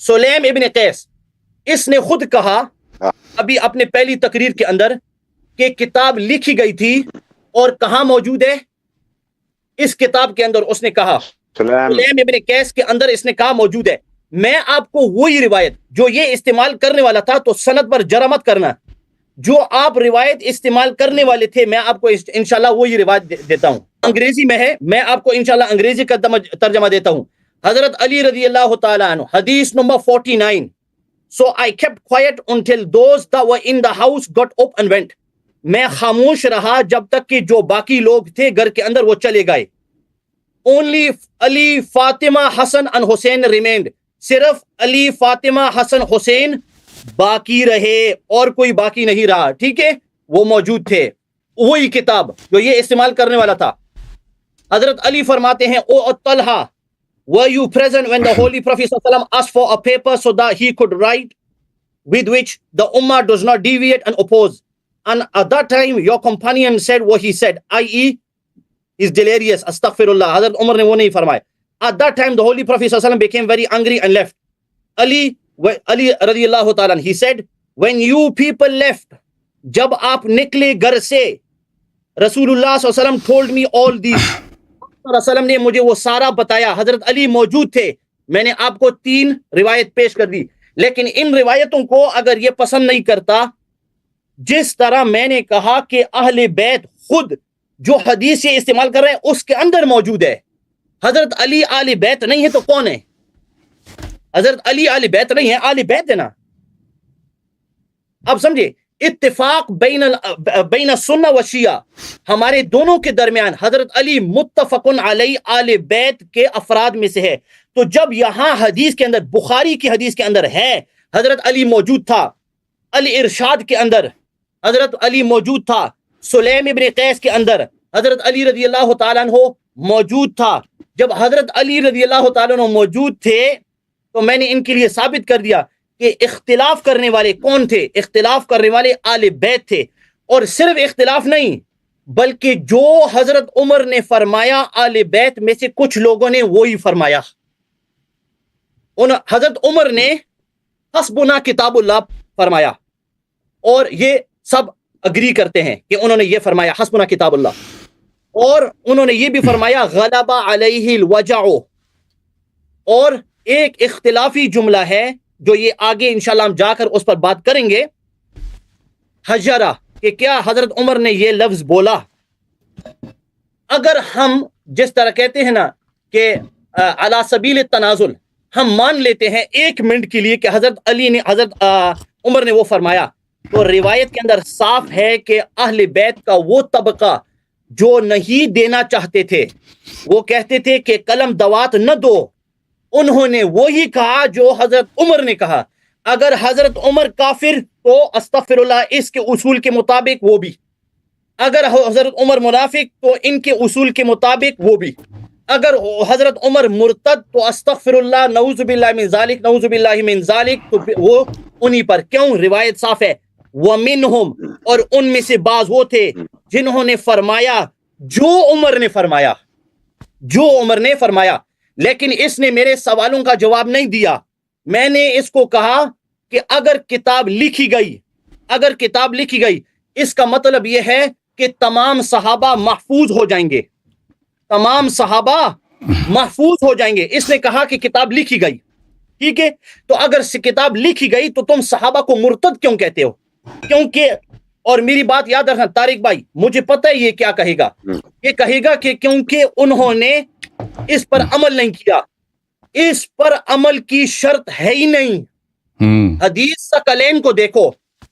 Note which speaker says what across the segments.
Speaker 1: سلیم ابن قیس، اس نے خود کہا ابھی اپنے پہلی تقریر کے اندر کہ کتاب لکھی گئی تھی اور کہاں موجود ہے؟ اس کتاب کے اندر اس نے کہا سلیم ابن قیس کے اندر اس نے کہا موجود ہے۔ میں آپ کو وہی روایت جو یہ استعمال کرنے والا تھا، تو سند پر جرح مت کرنا، جو آپ روایت استعمال کرنے والے تھے میں آپ کو انشاءاللہ وہی روایت دیتا ہوں۔ انگریزی میں ہے، میں آپ کو انشاءاللہ انگریزی کا ترجمہ دیتا ہوں۔ حضرت علی رضی اللہ تعالیٰ عنہ، حدیث number 49۔ So I kept quiet until those that were in the house got up and went۔ میں خاموش رہا جب تک کہ جو باقی لوگ تھے گھر کے اندر وہ چلے گئے۔ Only Ali, Fatima, Hassan and Hussein remained۔ صرف علی، فاطمہ، حسن، حسین باقی رہے اور کوئی باقی نہیں رہا، ٹھیک ہے؟ وہ موجود تھے، وہی کتاب جو یہ استعمال کرنے والا تھا۔ حضرت علی فرماتے ہیں، او Talha, were you present when the Holy Prophet ﷺ asked for a paper so that he could write with which the Ummah does not deviate and oppose? And at that time your companion said what he said, i.e. is delirious, astaghfirullah۔ حضرت عمر نے وہ نہیں فرمایا۔ At that time the Holy Prophet ﷺ became very angry and left۔ Ali رضی اللہ تعالیٰ he said, when you people left، جب آپ نکلے گھر سے، رسول اللہ صلی اللہ علیہ وسلم told me all these، صلی اللہ علیہ وسلم نے مجھے وہ سارا بتایا۔ حضرت علی موجود تھے۔ میں نے آپ کو 3 روایت پیش کر دی، لیکن ان روایتوں کو اگر یہ پسند نہیں کرتا، جس طرح میں نے کہا کہ اہل بیت خود جو حدیث یہ استعمال کر رہے ہیں اس کے اندر موجود ہے۔ حضرت علی آل بیت نہیں ہے تو کون ہے؟ حضرت علی آل بیت نہیں ہے، آل بیت ہے نا۔ اب سمجھے، اتفاق بین السنہ و شیعہ، ہمارے دونوں کے درمیان حضرت علی متفقن علی آل بیت کے افراد میں سے ہے۔ تو جب یہاں حدیث کے اندر، بخاری کی حدیث کے اندر ہے حضرت علی موجود تھا، الارشاد کے اندر حضرت علی موجود تھا، سلیم ابن قیس کے اندر حضرت علی رضی اللہ تعالیٰ عنہ موجود تھا۔ جب حضرت علی رضی اللہ تعالیٰ عنہ موجود تھے تو میں نے ان کے لیے ثابت کر دیا کہ اختلاف کرنے والے کون تھے؟ اختلاف کرنے والے آل بیت تھے۔ اور صرف اختلاف نہیں، بلکہ جو حضرت عمر نے فرمایا آل بیت میں سے کچھ لوگوں نے وہی فرمایا۔ حضرت عمر نے حسبنا کتاب اللہ فرمایا، اور یہ سب اگری کرتے ہیں کہ انہوں نے یہ فرمایا حسبنا کتاب اللہ، اور انہوں نے یہ بھی فرمایا غلب علیہ الوجع۔ اور ایک اختلافی جملہ ہے جو یہ آگے انشاءاللہ ہم جا کر اس پر بات کریں گے، حجرہ، کہ کیا حضرت عمر نے یہ لفظ بولا؟ اگر ہم جس طرح کہتے ہیں نا کہ علی سبیل التنازل، ہم مان لیتے ہیں 1 منٹ کے لیے کہ حضرت عمر نے وہ فرمایا، تو روایت کے اندر صاف ہے کہ اہل بیت کا وہ طبقہ جو نہیں دینا چاہتے تھے، وہ کہتے تھے کہ قلم دوات نہ دو، انہوں نے وہی کہا جو حضرت عمر نے کہا۔ اگر حضرت عمر کافر تو استغفر اللہ، اس کے اصول کے مطابق وہ بھی، اگر حضرت عمر منافق تو ان کے اصول کے مطابق وہ بھی، اگر حضرت عمر مرتد تو استغفر اللہ، نعوذ باللہ من ذالک، نعوذ باللہ من ذالک، تو وہ انہی پر۔ کیوں؟ روایت صاف ہے، وَمِنْهُمْ، اور ان میں سے بعض وہ تھے جنہوں نے فرمایا جو عمر نے فرمایا، جو عمر نے فرمایا۔ لیکن اس نے میرے سوالوں کا جواب نہیں دیا۔ میں نے اس کو کہا کہ اگر کتاب لکھی گئی، اگر کتاب لکھی گئی، اس کا مطلب یہ ہے کہ تمام صحابہ محفوظ ہو جائیں گے، تمام صحابہ محفوظ ہو جائیں گے۔ اس نے کہا کہ کتاب لکھی گئی، ٹھیک ہے؟ تو اگر کتاب لکھی گئی تو تم صحابہ کو مرتد کیوں کہتے ہو؟ کیونکہ، اور میری بات یاد رکھنا طارق بھائی، مجھے پتہ ہے یہ کیا کہے گا، یہ کہے گا کہ کیونکہ انہوں نے اس پر عمل نہیں کیا۔ اس پر عمل کی شرط ہے ہی نہیں۔ حدیث ثقلین کو دیکھو،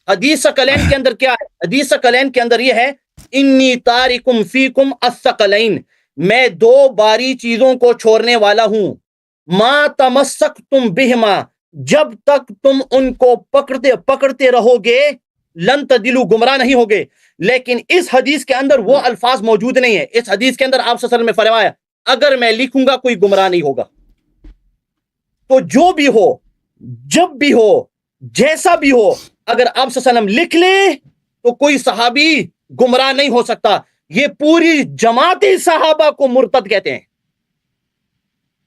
Speaker 1: حدیث ثقلین کے اندر کیا ہے؟ حدیث ثقلین کے اندر یہ ہے، انی تارکم فیکم الثقلین، میں 2 باری چیزوں کو چھوڑنے والا ہوں، ما تمسکتم بہما، جب تک تم ان کو پکڑتے رہو گے، لن تدلوا، گمراہ نہیں ہوگے۔ لیکن اس حدیث کے اندر وہ الفاظ موجود نہیں ہے۔ اس حدیث کے اندر آپ صلی اللہ علیہ وسلم نے فرمایا اگر میں لکھوں گا کوئی گمراہ نہیں ہوگا۔ تو جو بھی ہو، جب بھی ہو، جیسا بھی ہو، اگر آپ صلی اللہ علیہ وسلم لکھ لے تو کوئی صحابی گمراہ نہیں ہو سکتا۔ یہ پوری جماعت صحابہ کو مرتد کہتے ہیں،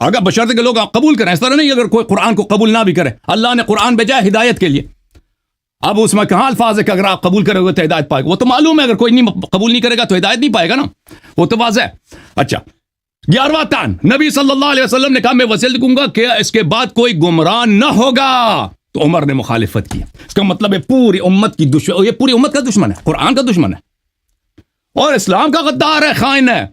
Speaker 2: اگر بشرط کے لوگ قبول کریں، اس طرح نہیں اگر کوئی قرآن کو قبول نہ بھی کرے. اللہ نے قرآن بھیجا ہے ہدایت کے لیے. اب اس میں کہاں الفاظ ہے کہ اگر آپ قبول کرو گے تو ہدایت پائے گا؟ وہ تو معلوم ہے اگر کوئی نہیں قبول نہیں کرے گا تو ہدایت نہیں پائے گا نا، وہ تو واضح ہے. اچھا 11واں تان، نبی صلی اللہ علیہ وسلم نے کہا میں وصیت لکھوں گا کہ اس کے بعد کوئی گمراہ نہ ہوگا. تو عمر نے مخالفت کی. اس کا مطلب ہے پوری امت کی دشمن، یہ پوری امت کا دشمن ہے، قرآن کا دشمن ہے اور اسلام کا غدار ہے، خائن ہے.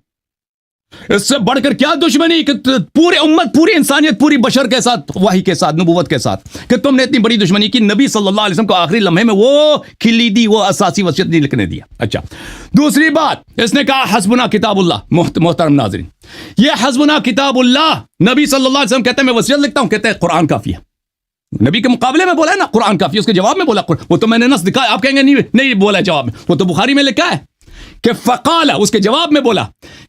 Speaker 2: اس سے بڑھ کر کیا دشمنی کہ پوری امت، پوری انسانیت، پوری بشر کے ساتھ، وحی کے ساتھ، نبوت کے ساتھ، کہ تم نے اتنی بڑی دشمنی کی. نبی صلی اللہ علیہ وسلم کو آخری لمحے میں وہ کلیدی، وہ اساسی وصیت نہیں لکھنے دیا. اچھا دوسری بات، اس نے کہا حسبنا کتاب اللہ. محترم ناظرین، یہ حسبنا کتاب اللہ نبی صلی اللہ علیہ وسلم کہتے ہیں میں وصیت لکھتا ہوں، کہتے ہیں قرآن کافی ہے. نبی کے مقابلے میں بولا ہے نا قرآن کافی ہے، اس کے جواب میں بولا. وہ تو میں نے نص دکھایا، آپ کہیں گے نہیں بولا جواب میں، وہ تو بخاری میں لکھا ہے کہ فقال، اس کے جواب میں بولا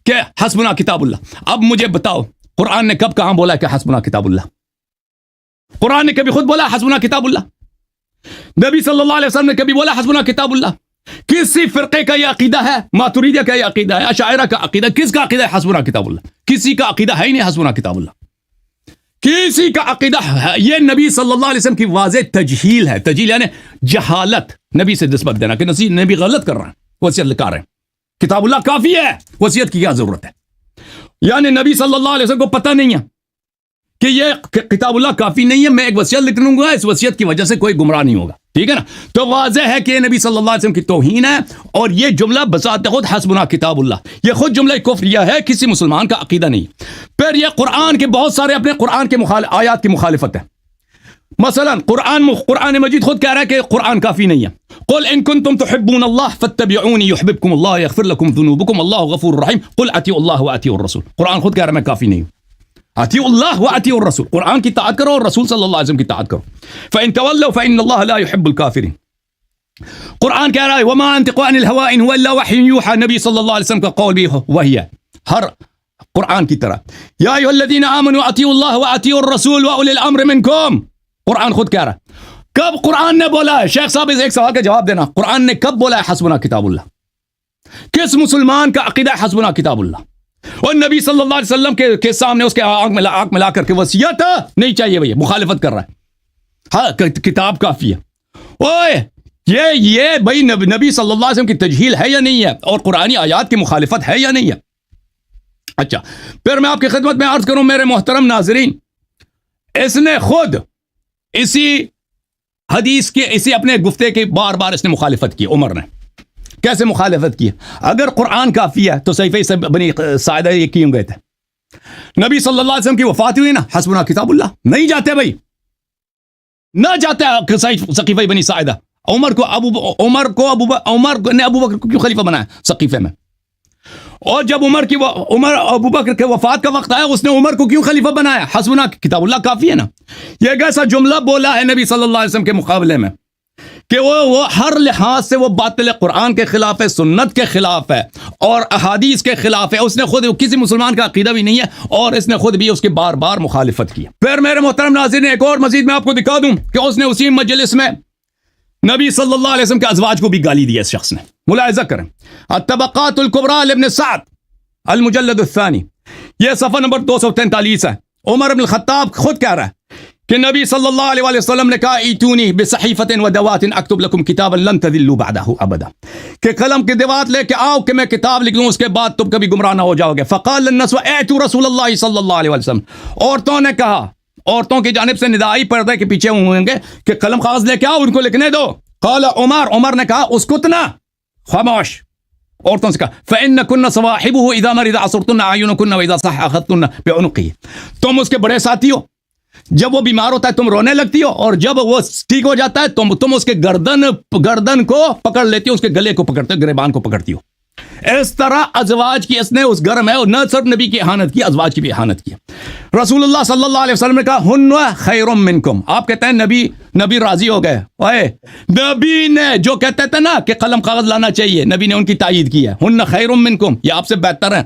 Speaker 2: کہ حسبنا کتاب اللہ. اب مجھے بتاؤ قرآن نے کب کہاں بولا کہ حسبنا کتاب اللہ؟ قرآن نے کبھی خود بولا حسبنا کتاب اللہ؟ نبی صلی اللہ علیہ وسلم نے کبھی بولا حسبنا کتاب اللہ؟ کسی فرقے کا یہ عقیدہ ہے؟ ماتوریدیہ کا یہ عقیدہ ہے؟ اشاعرہ کا عقیدہ؟ کس کا عقیدہ ہے حسبنا کتاب اللہ؟ کسی کا عقیدہ ہے ہی نہیں حسبنا کتاب اللہ، کسی کا عقیدہ ہے. یہ نبی صلی اللہ علیہ وسلم کی واضح تجہیل ہے. تجہیل یعنی جہالت، نبی سے نسبت دینا کہ نبی غلط کر رہا ہے، وصیت لکھا رہے ہیں کتاب اللہ کافی ہے، وصیت کی کیا ضرورت ہے. یعنی نبی صلی اللہ علیہ وسلم کو پتہ نہیں ہے کہ یہ کتاب اللہ کافی نہیں ہے، میں ایک وصیت لکھ لوں گا، اس وصیت کی وجہ سے کوئی گمراہ نہیں ہوگا. ٹھیک ہے نا؟ تو واضح ہے کہ یہ نبی صلی اللہ علیہ وسلم کی توہین ہے. اور یہ جملہ بذات خود حسبنا کتاب اللہ، یہ خود جملہ کفریہ ہے، کسی مسلمان کا عقیدہ نہیں. پھر یہ قرآن کے بہت سارے اپنے قرآن کے آیات کی مخالفت ہے. مثلا قرآن مجید خود کہہ رہا ہے کہ قرآن کافی نہیں ہے. قل ان کنتم تحبون اللہ فاتبعونی یحببکم اللہ یغفر لکم ذنوبکم اللہ غفور رحیم قل اطیعوا اللہ واطیعوا الرسول. قرآن خود کہہ رہا ہے میں کافی نہیں ہوں. اطیعوا اللہ واطیعوا الرسول، قرآن کی اطاعت کرو اور رسول صلی اللہ علیہ وسلم کی اطاعت کرو. فان تولوا فان اللہ لا يحب الكافرین. قرآن کہہ رہا ہے وما انطق عن الهوى ان هو الا وحی یوحى. نبی صلی اللہ علیہ وسلم کا قول بھی وحی ہے ہر قرآن کی طرح. یا ایھا الذین آمنوا اطیعوا اللہ واطیعوا الرسول واولی الامر منکم. قرآن خود کہہ رہا ہے. کب قرآن نے بولا ہے؟ شیخ صاحب اس ایک سوال کا جواب دینا. قرآن نے کب بولا ہے حسبنا کتاب اللہ؟ کس مسلمان کا عقیدہ ہے حسبنا کتاب اللہ؟ اور نبی صلی اللہ علیہ وسلم کے سامنے اس کے آنکھ میں لا کر کے وصیت نہیں چاہیے بھائی، مخالفت کر رہا ہے. ہاں کتاب کافی ہے. اوئے یہ بھائی نبی صلی اللہ علیہ وسلم کی تجہیل ہے یا نہیں ہے؟ اور قرآنی آیات کی مخالفت ہے یا نہیں ہے؟ اچھا پھر میں آپ کی خدمت میں عرض کروں میرے محترم ناظرین، اس نے خود اسی حدیث کے اسی اپنے گفتے کی بار اس نے مخالفت کی. عمر نے کیسے مخالفت کی؟ اگر قرآن کافی ہے تو صحیفے سے بنی ساعدہ یہ کیوں گئے تھے؟ نبی صلی اللہ علیہ وسلم کی وفات ہوئی نا، حسبنا کتاب اللہ نہیں جاتے بھائی، نہ جاتے صحیفہ بنی ساعدہ. عمر نے ابو بکر کو کیوں خلیفہ بنایا صحیفے میں؟ اور جب عمر ابو بکر کے وفات کا وقت آیا اس نے عمر کو کیوں خلیفہ بنایا؟ حسبنا کتاب اللہ کافی ہے نا. یہ ایک ایسا جملہ بولا ہے نبی صلی اللہ علیہ وسلم کے مقابلے میں کہ وہ ہر لحاظ سے وہ باطل قرآن کے خلاف ہے، سنت کے خلاف ہے اور احادیث کے خلاف ہے. اس نے خود کسی مسلمان کا عقیدہ بھی نہیں ہے اور اس نے خود بھی اس کی بار مخالفت کی. پھر میرے محترم ناظرین ایک اور مزید میں آپ کو دکھا دوں کہ اس نے اسی مجلس میں نبی صلی اللہ علیہ وسلم کے ازواج کو بھی گالی دی. اس شخص نے ملاحظہ کریں الطبقات الکبریٰ لابن سعد المجلد الثانی، یہ صفحہ نمبر 243 ہے. عمر بن الخطاب خود کہہ رہا ہے کہ نبی صلی اللہ علیہ وسلم نے کہا ایتونی بصحیفۃ ودوات اکتب لکم کتابا لن تضلوا بعدہ ابدا، کہ قلم کی دوات لے کے آؤ کہ میں کتاب لکھ لوں اس کے بعد تم کبھی گمراہ نہ ہو جاؤ گے. فقال النسوہ ائتوا رسول اللہ صلی اللہ علیہ وسلم، عورتوں نے کہا، عورتوں کی جانب سے ندائی پردے کے پیچھے ہوئیں گے کہ قلم کاغذ لے کے آؤ ان کو لکھنے دو. قال عمر نے کہا اسکتنا، خاموش. عورتوں سے کہا فإنکن صواحبہ اذا مرض عصرتن اعینکن واذا صح اخذتن بعنقہ، تم اس کے بڑے ساتھی ہو، جب وہ بیمار ہوتا ہے تم رونے لگتی ہو اور جب وہ ٹھیک ہو جاتا ہے تم اس کے گردن کو پکڑ لیتی ہو، اس کے گلے کو پکڑتے ہو، گریبان کو پکڑتی ہو. اس طرح ازواج کی اس نے اس گھر میں نہ صرف نبی کی احانت کی، ازواج کی بھی احانت کی. رسول اللہ صلی اللہ علیہ وسلم نے کہا ہن خیر منکم. آپ کہتے ہیں نبی راضی ہو گئے. نبی نے جو کہتے تھے نا کہ قلم کاغذ لانا چاہیے، نبی نے ان کی تائید کی ہے. ہن خیر منکم، یہ آپ سے بہتر ہیں،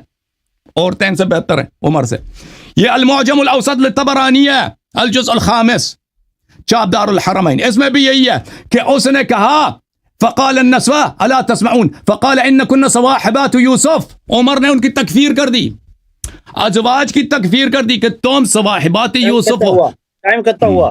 Speaker 2: عورتیں ان سے بہتر ہیں عمر سے. یہ المعجم الاوسط للطبرانی ہے، الجزء الخامس، چاپ دار الحرمین، اس میں بھی یہی ہے کہ اس نے کہا فقال النسوہ الا تسمعون فقال انکن صواحبات یوسف. عمر نے ان کی تکفیر کر دی. ازواج کی تکفیر کر دی کہ تم صواحبات یوسف ہو.
Speaker 1: ٹائم ختم ہوا